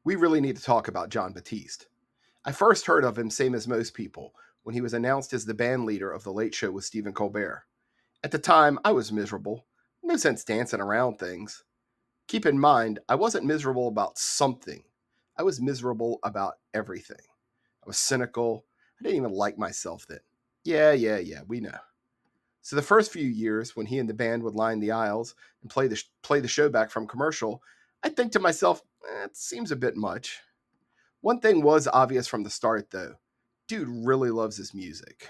We really need to talk about Jon Batiste. I first heard of him, same as most people, when he was announced as the band leader of The Late Show with Stephen Colbert. At the time, I was miserable. No sense dancing around things. Keep in mind, I wasn't miserable about something. I was miserable about everything. I was cynical. I didn't even like myself then. Yeah, we know. So the first few years, when he and the band would line the aisles and play the show back from commercial, I'd think to myself, it seems a bit much. One thing was obvious from the start, though. Dude really loves his music.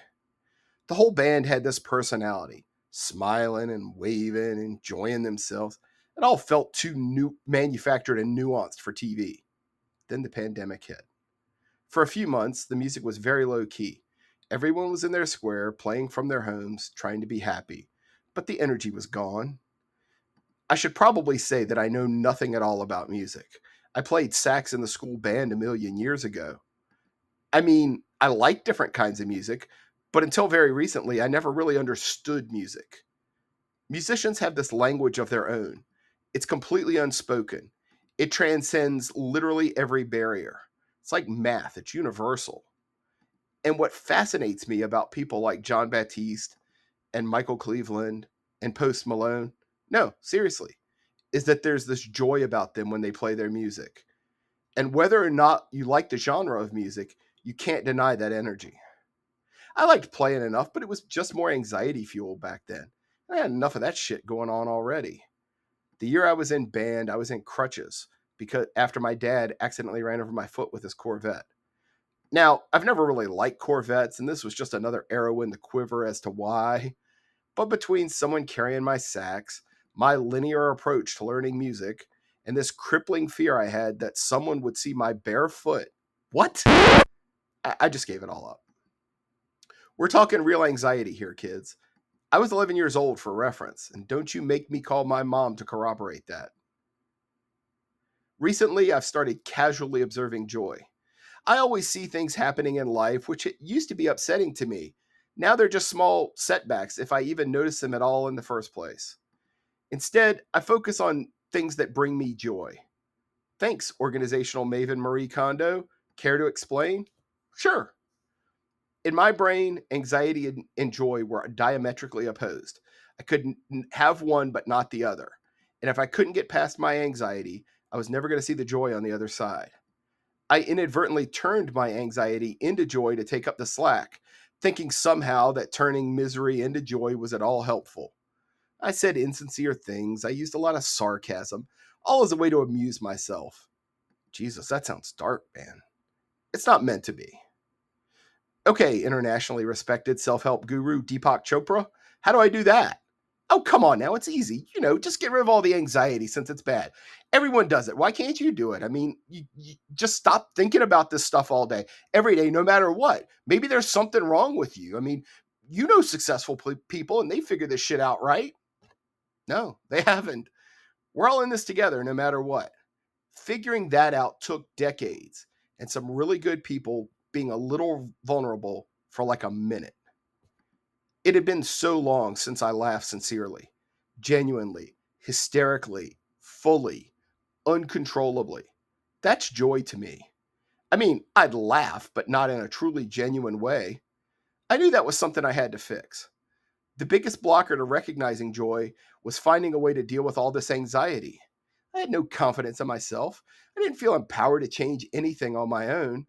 The whole band had this personality, smiling and waving, enjoying themselves. It all felt too manufactured and nuanced for TV. Then the pandemic hit. For a few months, the music was very low key. Everyone was in their square, playing from their homes, trying to be happy. But the energy was gone. I should probably say that I know nothing at all about music. I played sax in the school band a million years ago. I mean, I like different kinds of music, but until very recently, I never really understood music. Musicians have this language of their own. It's completely unspoken. It transcends literally every barrier. It's like math, it's universal. And what fascinates me about people like Jon Batiste and Michael Cleveland and Post Malone, no, seriously, is that there's this joy about them when they play their music. And whether or not you like the genre of music, you can't deny that energy. I liked playing enough, but it was just more anxiety fuel back then. I had enough of that shit going on already. The year I was in band, I was in crutches because after my dad accidentally ran over my foot with his Corvette. Now, I've never really liked Corvettes, and this was just another arrow in the quiver as to why. But between someone carrying my sax, my linear approach to learning music, and this crippling fear I had that someone would see my bare foot, what? I just gave it all up. We're talking real anxiety here, kids. I was 11 years old for reference, and don't you make me call my mom to corroborate that. Recently, I've started casually observing joy. I always see things happening in life which it used to be upsetting to me. Now they're just small setbacks if I even notice them at all in the first place. Instead, I focus on things that bring me joy. Thanks, organizational maven Marie Kondo. Care to explain? Sure. In my brain, anxiety and joy were diametrically opposed. I could have one but not the other. And if I couldn't get past my anxiety, I was never going to see the joy on the other side. I inadvertently turned my anxiety into joy to take up the slack, thinking somehow that turning misery into joy was at all helpful. I said insincere things. I used a lot of sarcasm, all as a way to amuse myself. Jesus, that sounds dark, man. It's not meant to be. Okay, internationally respected self help guru Deepak Chopra, how do I do that? Oh, come on now. It's easy. Just get rid of all the anxiety since it's bad. Everyone does it. Why can't you do it? I mean, you just stop thinking about this stuff all day, every day, no matter what. Maybe there's something wrong with you. I mean, successful people and they figure this shit out, right? No, they haven't. We're all in this together, no matter what. Figuring that out took decades and some really good people being a little vulnerable for like a minute. It had been so long since I laughed sincerely, genuinely, hysterically, fully, uncontrollably. That's joy to me. I mean, I'd laugh, but not in a truly genuine way. I knew that was something I had to fix. The biggest blocker to recognizing joy was finding a way to deal with all this anxiety. I had no confidence in myself. I didn't feel empowered to change anything on my own,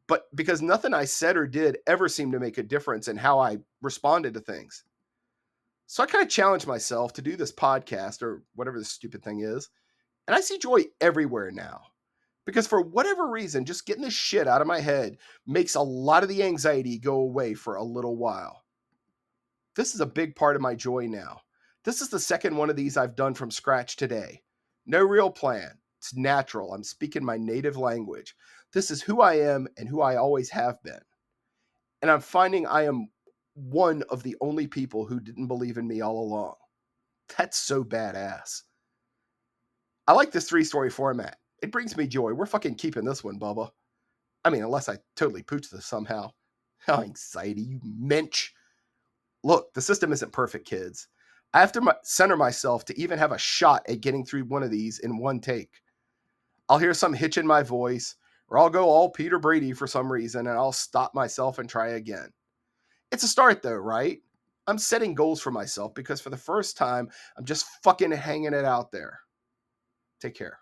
but because nothing I said or did ever seemed to make a difference in how I responded to things. So I kind of challenged myself to do this podcast or whatever this stupid thing is. And I see joy everywhere now. Because for whatever reason, just getting this shit out of my head makes a lot of the anxiety go away for a little while. This is a big part of my joy now. This is the second one of these I've done from scratch today. No real plan. It's natural. I'm speaking my native language. This is who I am and who I always have been. And I'm finding I am one of the only people who didn't believe in me all along. That's so badass. I like this 3-story format. It brings me joy. We're fucking keeping this one, Bubba. I mean, unless I totally pooch this somehow. Oh, anxiety, you mensch. Look, the system isn't perfect, kids. I have to center myself to even have a shot at getting through one of these in one take. I'll hear some hitch in my voice, or I'll go all Peter Brady for some reason, and I'll stop myself and try again. It's a start though, right? I'm setting goals for myself because for the first time, I'm just fucking hanging it out there. Take care.